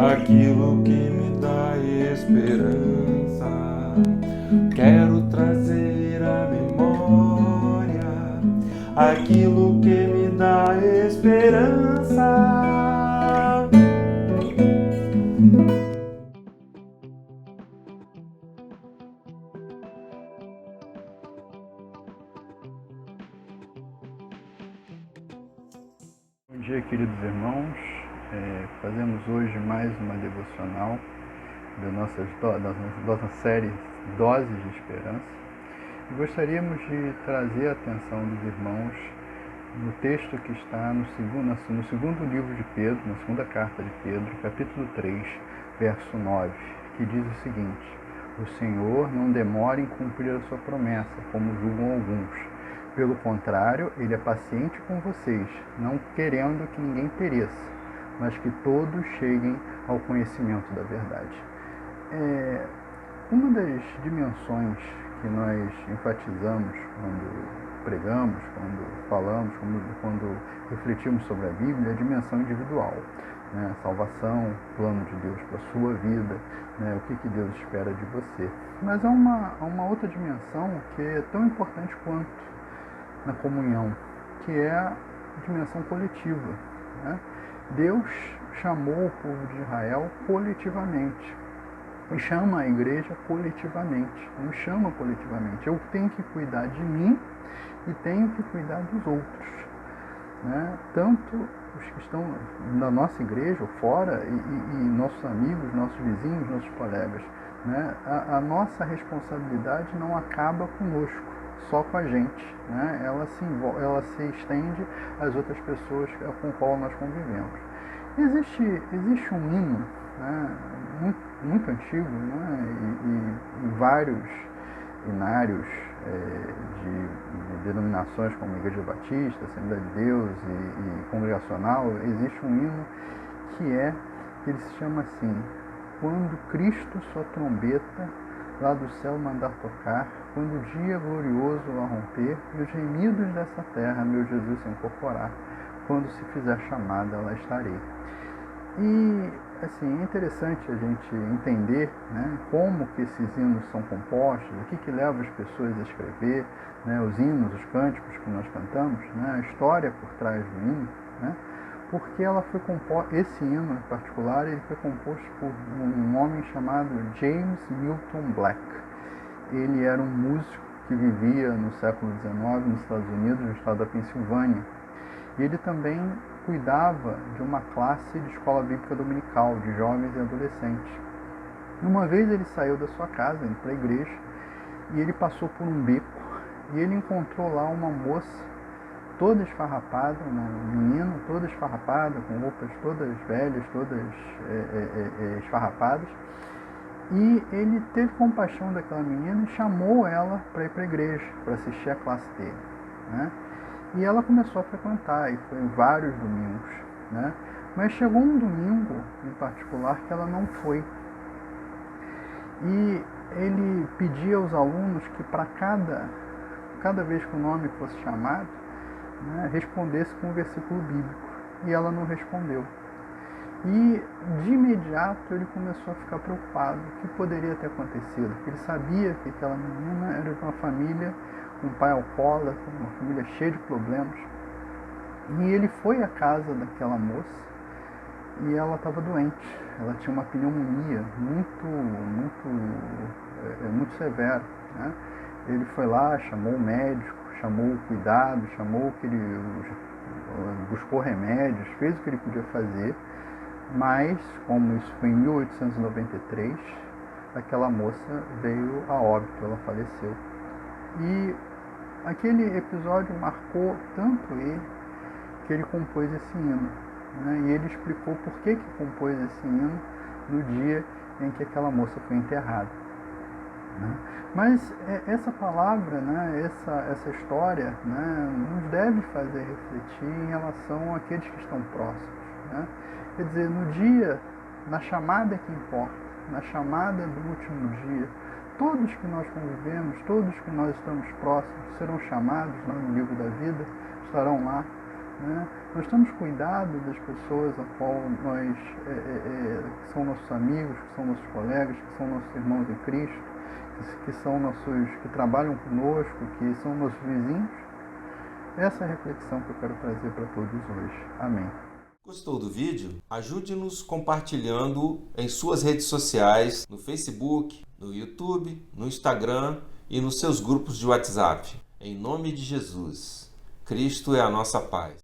aquilo que me dá esperança. Quero trazer à memória aquilo que me dá esperança. Bom dia, queridos irmãos. Fazemos hoje mais uma devocional da nossa série Doses de Esperança. E gostaríamos de trazer a atenção dos irmãos no texto que está no segundo livro de Pedro, na segunda carta de Pedro, capítulo 3, verso 9, que diz o seguinte: o Senhor não demora em cumprir a sua promessa, como julgam alguns. Pelo contrário, ele é paciente com vocês, não querendo que ninguém pereça, mas que todos cheguem ao conhecimento da verdade. Uma das dimensões que nós enfatizamos quando pregamos, quando falamos, quando refletimos sobre a Bíblia, é a dimensão individual. Salvação, plano de Deus para a sua vida, o que Deus espera de você. Mas há uma outra dimensão que é tão importante quanto na comunhão, que é a dimensão coletiva. Deus chamou o povo de Israel coletivamente e chama a igreja coletivamente, nos chama coletivamente. Eu tenho que cuidar de mim e tenho que cuidar dos outros, tanto os que estão na nossa igreja ou fora e nossos amigos, nossos vizinhos, nossos colegas. A nossa responsabilidade não acaba conosco, só com a gente, ela se estende às outras pessoas com as quais nós convivemos. Existe um hino muito antigo, e vários hinários de denominações como Igreja Batista, Assembleia de Deus e Congregacional. Existe um hino que ele se chama assim: quando Cristo sua trombeta lá do céu mandar tocar, quando o dia glorioso lá romper, e os remidos dessa terra, meu Jesus, se incorporar, quando se fizer chamada, lá estarei. E, assim, é interessante a gente entender como que esses hinos são compostos, o que leva as pessoas a escrever, os hinos, os cânticos que nós cantamos, a história por trás do hino, porque ela foi composta, esse hino em particular, ele foi composto por um homem chamado James Milton Black. Ele era um músico que vivia no século XIX nos Estados Unidos, no estado da Pensilvânia. E ele também cuidava de uma classe de escola bíblica dominical, de jovens e adolescentes. Uma vez ele saiu da sua casa, indo para a igreja, e ele passou por um beco, e ele encontrou lá uma moça toda esfarrapada, uma menina toda esfarrapada, com roupas todas velhas, todas esfarrapadas. E ele teve compaixão daquela menina e chamou ela para ir para a igreja, para assistir a classe dele. E ela começou a frequentar, e foi em vários domingos. Mas chegou um domingo, em particular, que ela não foi. E ele pedia aos alunos que para cada vez que o nome fosse chamado, respondesse com um versículo bíblico. E ela não respondeu. E de imediato ele começou a ficar preocupado o que poderia ter acontecido, porque ele sabia que aquela menina era de uma família, um pai alcoólatra, uma família cheia de problemas. E ele foi à casa daquela moça e ela estava doente, ela tinha uma pneumonia muito severa. Ele foi lá, chamou o médico, chamou o cuidado, buscou remédios, fez o que ele podia fazer. Mas, como isso foi em 1893, aquela moça veio a óbito, ela faleceu. E aquele episódio marcou tanto ele, que ele compôs esse hino. E ele explicou por que compôs esse hino no dia em que aquela moça foi enterrada. Mas essa palavra, essa história, nos deve fazer refletir em relação àqueles que estão próximos. Quer dizer, no dia, na chamada que importa, na chamada do último dia, todos que nós convivemos, todos que nós estamos próximos, serão chamados lá no livro da vida, estarão lá, né? Nós temos cuidado das pessoas a qual nós, que são nossos amigos, que são nossos colegas, que são nossos irmãos em Cristo, que são que trabalham conosco, que são nossos vizinhos? Essa é a reflexão que eu quero trazer para todos hoje. Amém. Gostou do vídeo? Ajude-nos compartilhando em suas redes sociais, no Facebook, no YouTube, no Instagram e nos seus grupos de WhatsApp. Em nome de Jesus, Cristo é a nossa paz.